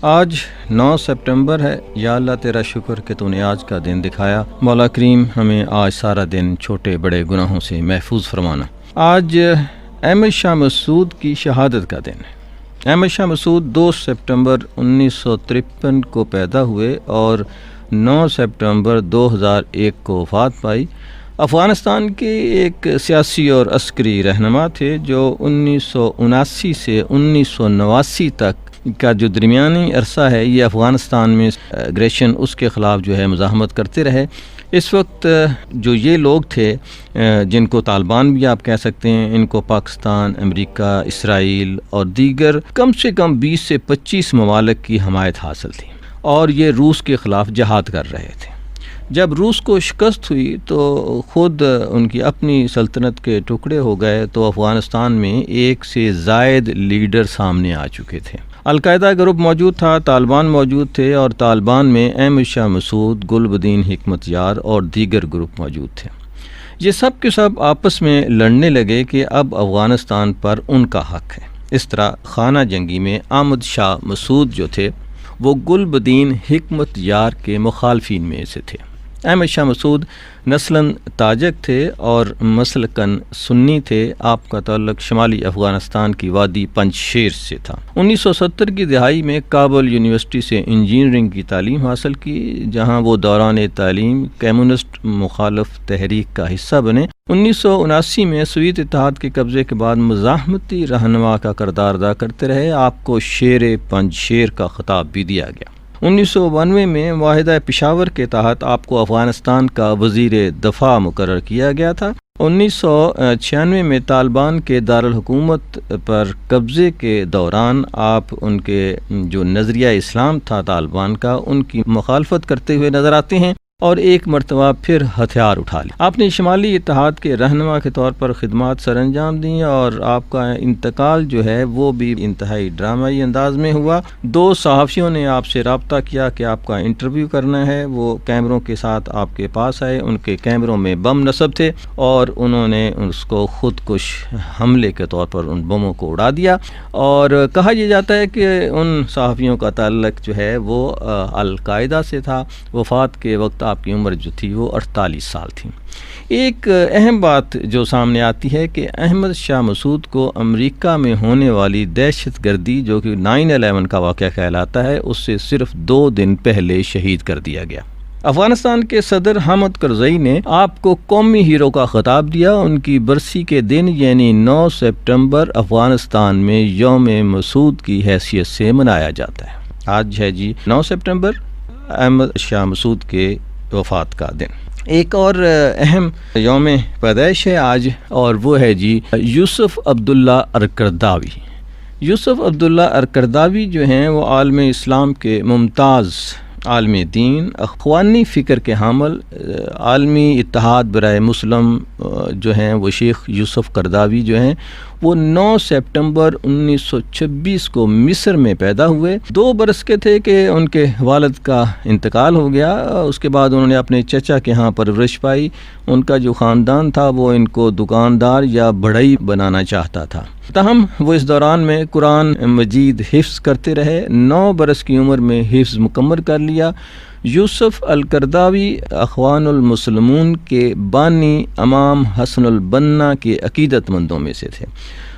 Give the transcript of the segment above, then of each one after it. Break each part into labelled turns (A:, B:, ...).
A: آج 9 سپٹمبر ہے۔ یا اللہ تیرا شکر کہ تو نے آج کا دن دکھایا۔ مولا کریم ہمیں آج سارا دن چھوٹے بڑے گناہوں سے محفوظ فرمانا۔ آج احمد شاہ مسعود کی شہادت کا دن ہے۔ احمد شاہ مسعود 2 سپٹمبر 1953 کو پیدا ہوئے اور 9 سپٹمبر 2001 کو وفات پائی۔ افغانستان کے ایک سیاسی اور عسکری رہنما تھے جو 1979 سے 1989 تک کا جو درمیانی عرصہ ہے یہ افغانستان میں اگریشن اس کے خلاف جو ہے مزاحمت کرتے رہے۔ اس وقت جو یہ لوگ تھے جن کو طالبان بھی آپ کہہ سکتے ہیں، ان کو پاکستان، امریکہ، اسرائیل اور دیگر کم سے کم 20 سے 25 ممالک کی حمایت حاصل تھی اور یہ روس کے خلاف جہاد کر رہے تھے۔ جب روس کو شکست ہوئی تو خود ان کی اپنی سلطنت کے ٹکڑے ہو گئے تو افغانستان میں ایک سے زائد لیڈر سامنے آ چکے تھے۔ القاعدہ گروپ موجود تھا، طالبان موجود تھے اور طالبان میں احمد شاہ مسعود، گلب الدین حکمت یار اور دیگر گروپ موجود تھے۔ یہ سب کے سب آپس میں لڑنے لگے کہ اب افغانستان پر ان کا حق ہے۔ اس طرح خانہ جنگی میں احمد شاہ مسعود جو تھے وہ گلب الدین حکمت یار کے مخالفین میں سے تھے۔ احمد شاہ مسعود نسلاً تاجک تھے اور مسلکاً سنی تھے۔ آپ کا تعلق شمالی افغانستان کی وادی پنج شیر سے تھا۔ 1970 کی دہائی میں کابل یونیورسٹی سے انجینئرنگ کی تعلیم حاصل کی، جہاں وہ دوران تعلیم کمیونسٹ مخالف تحریک کا حصہ بنے۔ 1979 میں سوویت اتحاد کے قبضے کے بعد مزاحمتی رہنما کا کردار ادا کرتے رہے۔ آپ کو شیر پنج شیر کا خطاب بھی دیا گیا۔ 1992 میں معاہدہ پشاور کے تحت آپ کو افغانستان کا وزیر دفاع مقرر کیا گیا تھا۔ 1996 میں طالبان کے دارالحکومت پر قبضے کے دوران آپ ان کے جو نظریہ اسلام تھا طالبان کا، ان کی مخالفت کرتے ہوئے نظر آتے ہیں اور ایک مرتبہ پھر ہتھیار اٹھا لی۔ آپ نے شمالی اتحاد کے رہنما کے طور پر خدمات سر انجام دیں اور آپ کا انتقال جو ہے وہ بھی انتہائی ڈرامائی انداز میں ہوا۔ 2 صحافیوں نے آپ سے رابطہ کیا کہ آپ کا انٹرویو کرنا ہے۔ وہ کیمروں کے ساتھ آپ کے پاس آئے، ان کے کیمروں میں بم نصب تھے اور انہوں نے اس کو خود کش حملے کے طور پر ان بموں کو اڑا دیا، اور کہا یہ جاتا ہے کہ ان صحافیوں کا تعلق جو ہے وہ القاعدہ سے تھا۔ وفات کے وقت آپ کی عمر جو تھی وہ 48 سال تھی۔ ایک اہم بات جو سامنے آتی ہے کہ احمد شاہ مسعود کو امریکہ میں ہونے والی دہشت گردی جو کہ 9/11 کا واقعہ کہلاتا ہے اس سے صرف 2 دن پہلے شہید کر دیا گیا۔ افغانستان کے صدر حامد کرزئی نے آپ کو قومی ہیرو کا خطاب دیا۔ ان کی برسی کے دن یعنی 9 سپٹمبر افغانستان میں یوم مسعود کی حیثیت سے منایا جاتا ہے۔ آج ہے 9 سپٹمبر احمد شاہ مسعود کے وفات کا دن۔ ایک اور اہم یوم پیدائش ہے آج، اور وہ ہے یوسف عبداللہ ارکرداوی۔ یوسف عبداللہ ارکرداوی جو ہیں وہ عالم اسلام کے ممتاز عالم دین، اخوانی فکر کے حامل، عالمی اتحاد برائے مسلم جو ہیں وہ شیخ یوسف قرداوی جو ہیں وہ 9 سپٹمبر 1926 کو مصر میں پیدا ہوئے۔ 2 برس کے تھے کہ ان کے والد کا انتقال ہو گیا۔ اس کے بعد انہوں نے اپنے چچا کے ہاں پرورش پائی۔ ان کا جو خاندان تھا وہ ان کو دکاندار یا بڑھئی بنانا چاہتا تھا، تاہم وہ اس دوران میں قرآن مجید حفظ کرتے رہے۔ 9 برس کی عمر میں حفظ مکمل کر لیا۔ یوسف القرداوی اخوان المسلمون کے بانی امام حسن البنا کے عقیدت مندوں میں سے تھے۔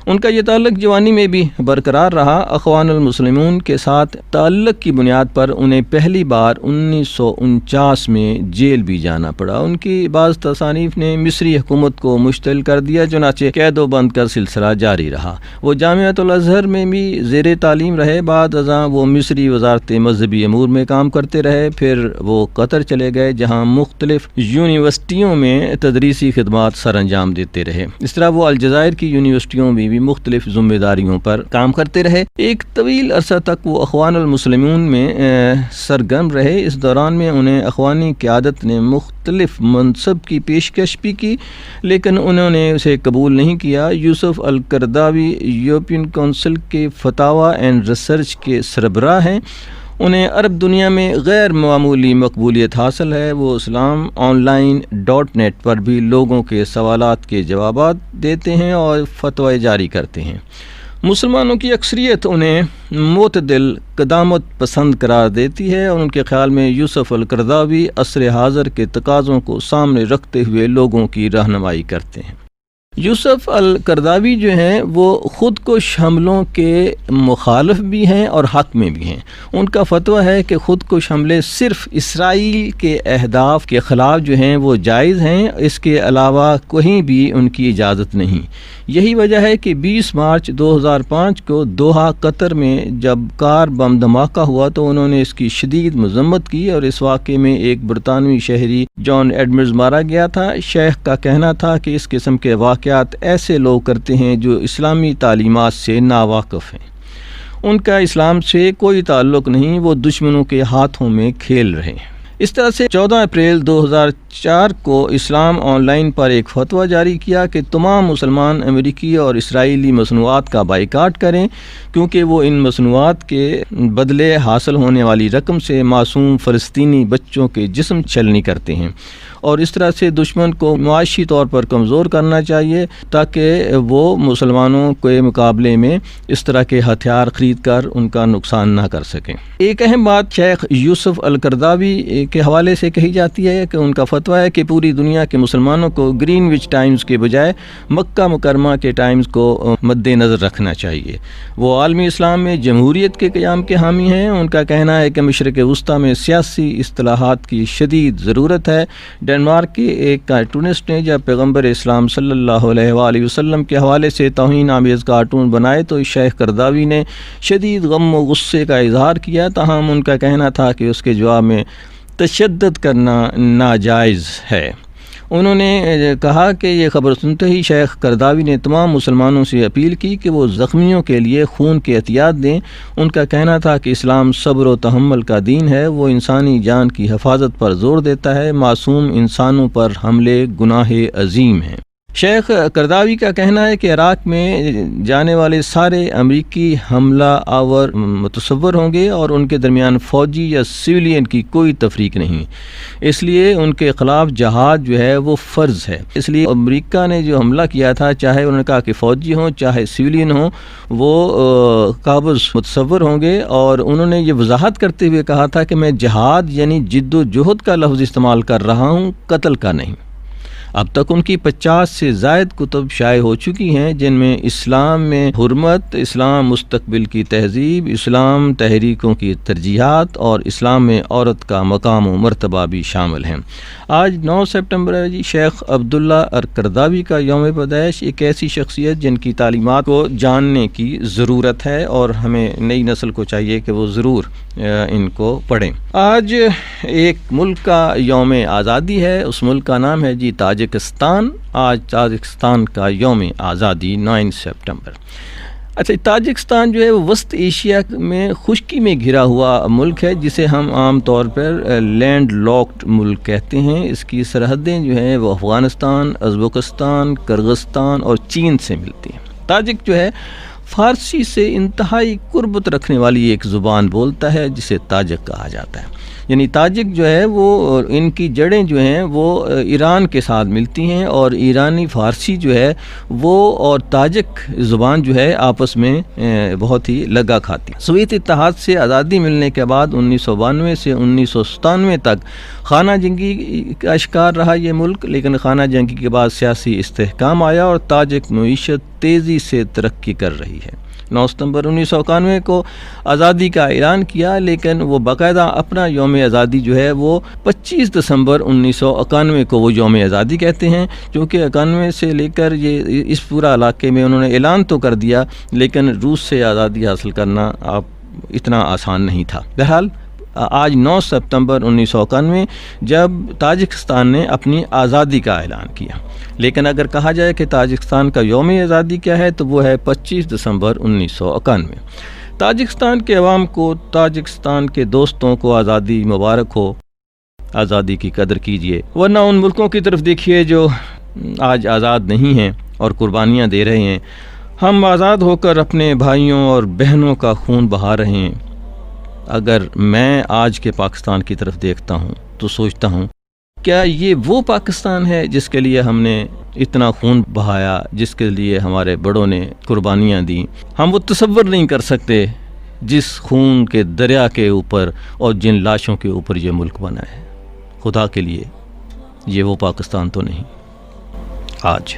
A: ان کا یہ تعلق جوانی میں بھی برقرار رہا۔ اخوان المسلمون کے ساتھ تعلق کی بنیاد پر انہیں پہلی بار 1949 میں جیل بھی جانا پڑا۔ ان کی بعض تصانیف نے مصری حکومت کو مشتعل کر دیا، چنانچہ قید و بند کا سلسلہ جاری رہا۔ وہ جامعۃ الازہر میں بھی زیر تعلیم رہے۔ بعد ازاں وہ مصری وزارت مذہبی امور میں کام کرتے رہے۔ پھر وہ قطر چلے گئے جہاں مختلف یونیورسٹیوں میں تدریسی خدمات سر انجام دیتے رہے۔ اس طرح وہ الجزائر کی یونیورسٹیوں میں بھی مختلف ذمہ داریوں پر کام کرتے رہے۔ ایک طویل عرصہ تک وہ اخوان المسلمون میں سرگرم رہے۔ اس دوران میں انہیں اخوانی قیادت نے مختلف منصب کی پیشکش بھی کی، لیکن انہوں نے اسے قبول نہیں کیا۔ یوسف القرداوی یورپین کونسل کے فتاوی اینڈ ریسرچ کے سربراہ ہیں۔ انہیں عرب دنیا میں غیر معمولی مقبولیت حاصل ہے۔ وہ اسلام آن لائن .net پر بھی لوگوں کے سوالات کے جوابات دیتے ہیں اور فتوے جاری کرتے ہیں۔ مسلمانوں کی اکثریت انہیں معتدل قدامت پسند قرار دیتی ہے اور ان کے خیال میں یوسف القرضاوی عصر حاضر کے تقاضوں کو سامنے رکھتے ہوئے لوگوں کی رہنمائی کرتے ہیں۔ یوسف القرضاوی جو ہیں وہ خود کش حملوں کے مخالف بھی ہیں اور حق میں بھی ہیں۔ ان کا فتویٰ ہے کہ خود کش حملے صرف اسرائیل کے اہداف کے خلاف جو ہیں وہ جائز ہیں، اس کے علاوہ کہیں بھی ان کی اجازت نہیں۔ یہی وجہ ہے کہ 20 مارچ 2005 کو دوحہ قطر میں جب کار بم دھماکہ ہوا تو انہوں نے اس کی شدید مذمت کی اور اس واقعے میں ایک برطانوی شہری جان ایڈمز مارا گیا تھا۔ شیخ کا کہنا تھا کہ اس قسم کے واقعات ایسے لوگ کرتے ہیں جو اسلامی تعلیمات سے ناواقف ہیں، ان کا اسلام سے کوئی تعلق نہیں، وہ دشمنوں کے ہاتھوں میں کھیل رہے ہیں۔ اس طرح سے 14 اپریل 2004 کو اسلام آن لائن پر ایک فتویٰ جاری کیا کہ تمام مسلمان امریکی اور اسرائیلی مصنوعات کا بائیکاٹ کریں، کیونکہ وہ ان مصنوعات کے بدلے حاصل ہونے والی رقم سے معصوم فلسطینی بچوں کے جسم چھلنی کرتے ہیں، اور اس طرح سے دشمن کو معاشی طور پر کمزور کرنا چاہیے تاکہ وہ مسلمانوں کے مقابلے میں اس طرح کے ہتھیار خرید کر ان کا نقصان نہ کر سکیں۔ ایک اہم بات شیخ یوسف القرضاوی کے حوالے سے کہی جاتی ہے کہ ان کا فتویٰ ہے کہ پوری دنیا کے مسلمانوں کو گرین وچ ٹائمز کے بجائے مکہ مکرمہ کے ٹائمز کو مد نظر رکھنا چاہیے۔ وہ عالمی اسلام میں جمہوریت کے قیام کے حامی ہیں۔ ان کا کہنا ہے کہ مشرق وسطیٰ میں سیاسی اصطلاحات کی شدید ضرورت ہے۔ ڈنمارک کے ایک کارٹونسٹ نے جب پیغمبر اسلام صلی اللہ علیہ وآلہ وسلم کے حوالے سے توہین آمیز کارٹون بنائے تو شیخ قرضاوی نے شدید غم و غصے کا اظہار کیا، تاہم ان کا کہنا تھا کہ اس کے جواب میں تشدد کرنا ناجائز ہے۔ انہوں نے کہا کہ یہ خبر سنتے ہی شیخ قرضاوی نے تمام مسلمانوں سے اپیل کی کہ وہ زخمیوں کے لیے خون کے عطیات دیں۔ ان کا کہنا تھا کہ اسلام صبر و تحمل کا دین ہے، وہ انسانی جان کی حفاظت پر زور دیتا ہے، معصوم انسانوں پر حملے گناہ عظیم ہیں۔ شیخ قرضاوی کا کہنا ہے کہ عراق میں جانے والے سارے امریکی حملہ آور متصور ہوں گے اور ان کے درمیان فوجی یا سویلین کی کوئی تفریق نہیں، اس لیے ان کے خلاف جہاد جو ہے وہ فرض ہے۔ اس لیے امریکہ نے جو حملہ کیا تھا، چاہے انہوں نے کہا کہ فوجی ہوں چاہے سویلین ہوں، وہ قابض متصور ہوں گے، اور انہوں نے یہ وضاحت کرتے ہوئے کہا تھا کہ میں جہاد یعنی جد و جہد کا لفظ استعمال کر رہا ہوں، قتل کا نہیں۔ اب تک ان کی 50 سے زائد کتب شائع ہو چکی ہیں، جن میں اسلام میں حرمت، اسلام مستقبل کی تہذیب، اسلام تحریکوں کی ترجیحات اور اسلام میں عورت کا مقام و مرتبہ بھی شامل ہیں۔ آج 9 سپٹمبر ہے جی، شیخ عبداللہ القرضاوی کا یوم پیدائش۔ ایک ایسی شخصیت جن کی تعلیمات کو جاننے کی ضرورت ہے اور ہمیں نئی نسل کو چاہیے کہ وہ ضرور ان کو پڑھیں۔ آج ایک ملک کا یوم آزادی ہے، اس ملک کا نام ہے جی تاجکستان۔ آج تاجکستان کا یوم آزادی 9 سپٹمبر۔ اچھا، تاجکستان جو ہے وہ وسط ایشیا میں خشکی میں گھرا ہوا ملک ہے، جسے ہم عام طور پر لینڈ لاکڈ ملک کہتے ہیں۔ اس کی سرحدیں جو ہیں وہ افغانستان، ازبکستان، کرغستان اور چین سے ملتی ہیں۔ تاجک جو ہے فارسی سے انتہائی قربت رکھنے والی ایک زبان بولتا ہے جسے تاجک کہا جاتا ہے۔ یعنی تاجک جو ہے وہ ان کی جڑیں جو ہیں وہ ایران کے ساتھ ملتی ہیں، اور ایرانی فارسی جو ہے وہ اور تاجک زبان جو ہے آپس میں بہت ہی لگا کھاتی ہیں۔ سوویت اتحاد سے آزادی ملنے کے بعد 1992 سے 1997 تک خانہ جنگی کا شکار رہا یہ ملک، لیکن خانہ جنگی کے بعد سیاسی استحکام آیا اور تاجک معیشت تیزی سے ترقی کر رہی ہے۔ 9 ستمبر 1991 کو آزادی کا اعلان کیا، لیکن وہ باقاعدہ اپنا یوم آزادی جو ہے وہ 25 دسمبر 1991 کو وہ یوم آزادی کہتے ہیں، کیونکہ 91 سے لے کر یہ اس پورا علاقے میں انہوں نے اعلان تو کر دیا، لیکن روس سے آزادی حاصل کرنا اتنا آسان نہیں تھا۔ بہرحال آج 9 ستمبر 1991 جب تاجکستان نے اپنی آزادی کا اعلان کیا، لیکن اگر کہا جائے کہ تاجکستان کا یوم آزادی کیا ہے تو وہ ہے 25 دسمبر 1991۔ تاجکستان کے عوام کو، تاجکستان کے دوستوں کو آزادی مبارک ہو، آزادی کی قدر کیجیے، ورنہ ان ملکوں کی طرف دیکھیے جو آج آزاد نہیں ہیں اور قربانیاں دے رہے ہیں۔ ہم آزاد ہو کر اپنے بھائیوں اور بہنوں کا خون بہا رہے ہیں۔ اگر میں آج کے پاکستان کی طرف دیکھتا ہوں تو سوچتا ہوں کیا یہ وہ پاکستان ہے جس کے لیے ہم نے اتنا خون بہایا جس کے لیے ہمارے بڑوں نے قربانیاں دیں. ہم وہ تصور نہیں کر سکتے جس خون کے دریا کے اوپر اور جن لاشوں کے اوپر یہ ملک بنا ہے. خدا کے لیے یہ وہ پاکستان تو نہیں آج.